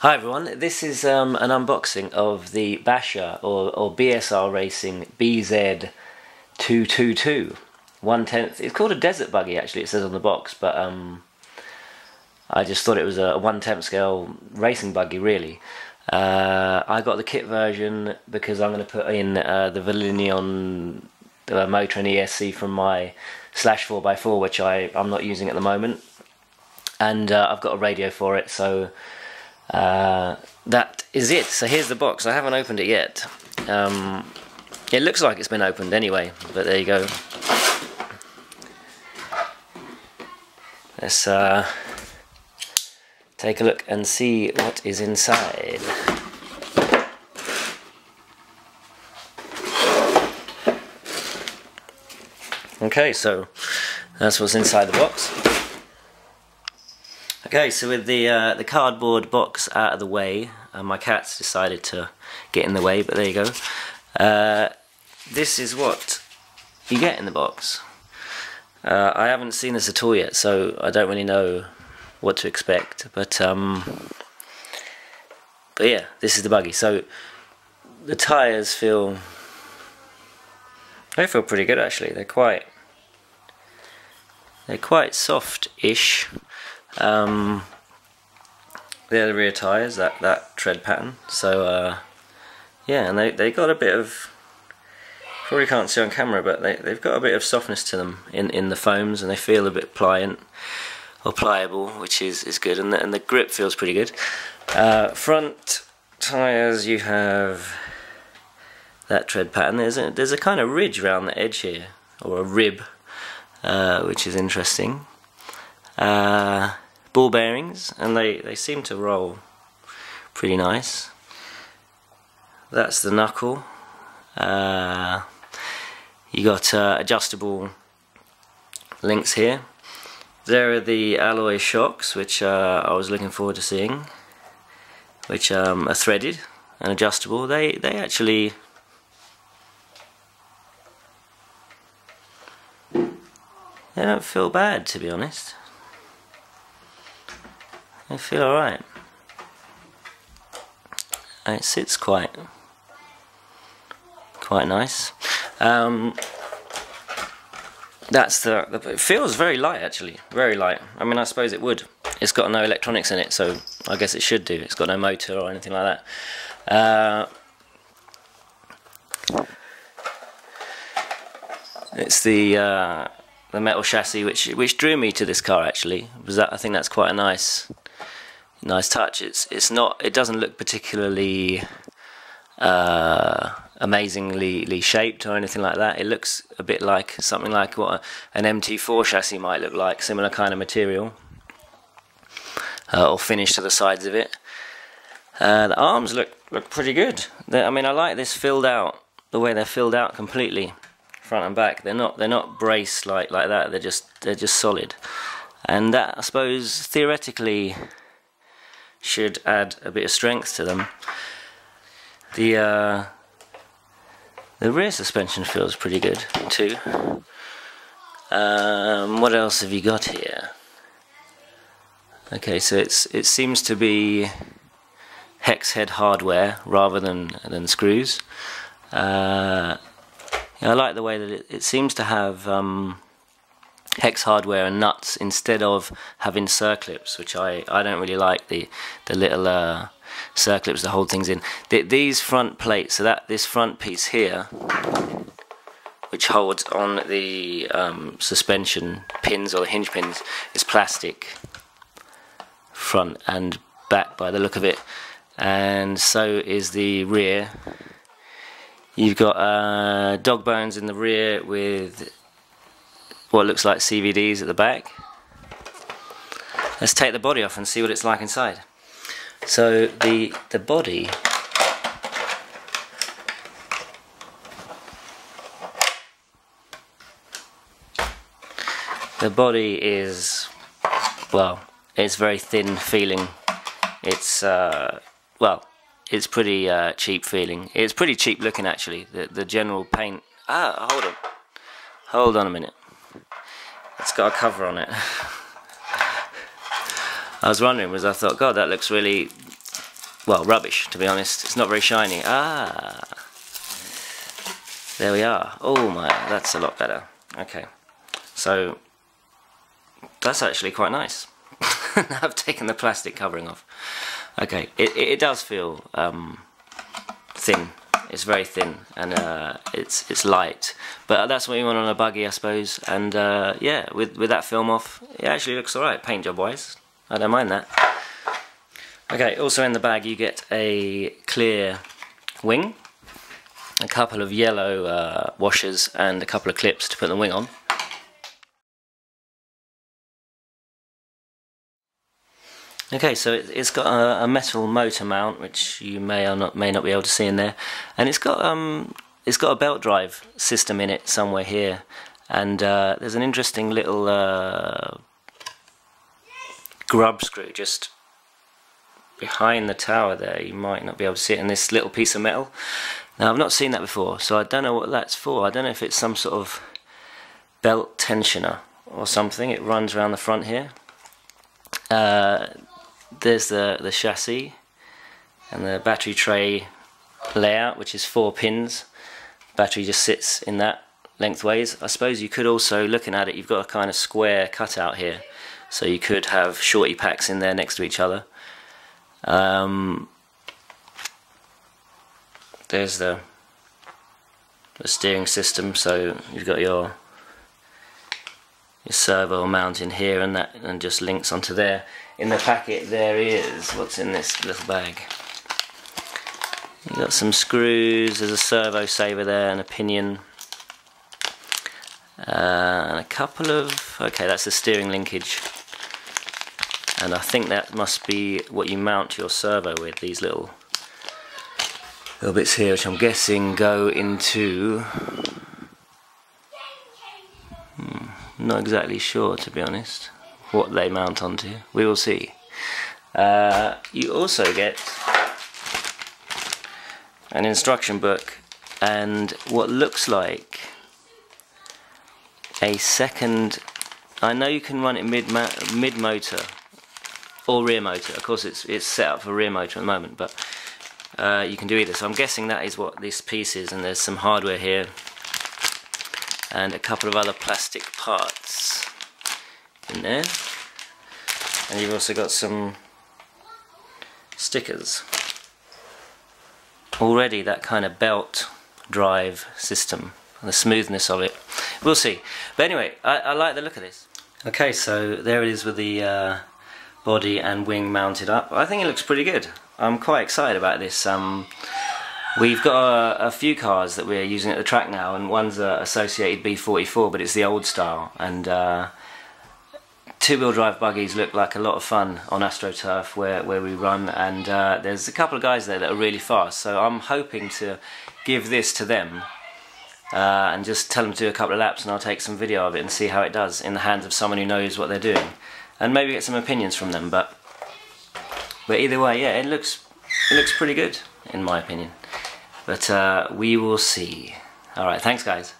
Hi everyone, this is an unboxing of the Basher or BSR Racing bz-222 1/10. It's called a desert buggy actually, it says on the box, but I just thought it was a 1/10 scale racing buggy really. I got the kit version because I'm going to put in the Valinion motor and ESC from my Slash 4x4, which I'm not using at the moment, and I've got a radio for it, so that is it. So here's the box. I haven't opened it yet. It looks like it's been opened anyway, but there you go. Let's take a look and see what is inside. Okay, so that's what's inside the box. Okay, so with the cardboard box out of the way, my cat's decided to get in the way, but there you go. This is what you get in the box. I haven't seen this at all yet, so I don't really know what to expect, but yeah, this is the buggy. So the tyres feel pretty good actually. They're quite soft-ish. They're the rear tyres, that tread pattern. So yeah, and they got a bit of, probably can't see on camera, but they've got a bit of softness to them in the foams, and they feel a bit pliant or pliable, which is good, and the grip feels pretty good. Front tyres, you have that tread pattern. There's a kind of ridge around the edge here, or a rib, which is interesting. Ball bearings, and they seem to roll pretty nice. That's the knuckle. You got adjustable links here. There are the alloy shocks, which I was looking forward to seeing, which are threaded and adjustable. They actually don't feel bad, to be honest. They feel alright. It sits quite nice. That's it feels very light actually, very light. I mean, I suppose it would. It's got no electronics in it, so I guess it should do. It's got no motor or anything like that. It's the metal chassis which drew me to this car actually. I think that's quite a nice touch. It doesn't look particularly amazingly shaped or anything like that. It looks a bit like something like what an MT4 chassis might look like, similar kind of material, or finish to the sides of it. The arms look pretty good. I mean, I like this filled out, the way they're filled out completely, front and back. They're not braced like that. They're just solid, and that, I suppose, theoretically should add a bit of strength to them. The rear suspension feels pretty good too. What else have you got here? Okay, so it seems to be hex head hardware rather than screws. Yeah, I like the way that it seems to have hex hardware and nuts instead of having circlips, which I don't really like, the little circlips that hold things in. These front plates, so this front piece here, which holds on the suspension pins or the hinge pins, is plastic front and back by the look of it, and so is the rear. You've got dog bones in the rear with what looks like CVDs at the back. Let's take the body off and see what it's like inside. So the body is, well, it's very thin feeling. It's well, it's pretty cheap feeling. It's pretty cheap looking actually. The general paint. Hold on a minute. It's got a cover on it. I was wondering, because I thought, God, that looks really well, rubbish, to be honest. It's not very shiny. Ah, there we are. Oh my, that's a lot better. Okay, so that's actually quite nice. Now I've taken the plastic covering off. Okay, it does feel thin. It's very thin, and it's light, but that's what you want on a buggy, I suppose. And yeah, with that film off, it actually looks alright, paint job wise. I don't mind that. Okay, also in the bag you get a clear wing, a couple of yellow washers, and a couple of clips to put the wing on. Okay, so it's got a metal motor mount, which you may not be able to see in there, and it's got a belt drive system in it somewhere here, and there's an interesting little grub screw just behind the tower there. You might not be able to see it in this little piece of metal. Now I've not seen that before, so I don't know what that's for. I don't know if it's some sort of belt tensioner or something. It runs around the front here. There's the chassis and the battery tray layout, which is 4 pins. Battery just sits in that lengthways. I suppose you could also, looking at it, you've got a kind of square cutout here, so you could have shorty packs in there next to each other. There's the steering system, so you've got your servo mount in here, and that just links onto there. In the packet there is, what's in this little bag? You've got some screws, there's a servo saver there, and a pinion, and a couple of, okay, that's the steering linkage, and I think that must be what you mount your servo with, these little bits here, which I'm guessing go into, not exactly sure, to be honest, what they mount onto. We will see. You also get an instruction book and what looks like a second. I know you can run it mid motor or rear motor. Of course it's set up for rear motor at the moment, but you can do either. So I'm guessing that is what this piece is, and there's some hardware here and a couple of other plastic parts in there, and you've also got some stickers. Already that kind of belt drive system and the smoothness of it, we'll see. But anyway, I like the look of this. Okay, so there it is with the body and wing mounted up. I think it looks pretty good. I'm quite excited about this. We've got a few cars that we're using at the track now, and one's a Associated B44, but it's the old style, and two-wheel drive buggies look like a lot of fun on AstroTurf where we run, and there's a couple of guys there that are really fast, so I'm hoping to give this to them and just tell them to do a couple of laps, and I'll take some video of it and see how it does in the hands of someone who knows what they're doing, and maybe get some opinions from them. But either way, yeah, it looks pretty good in my opinion. But we will see. Alright, thanks guys.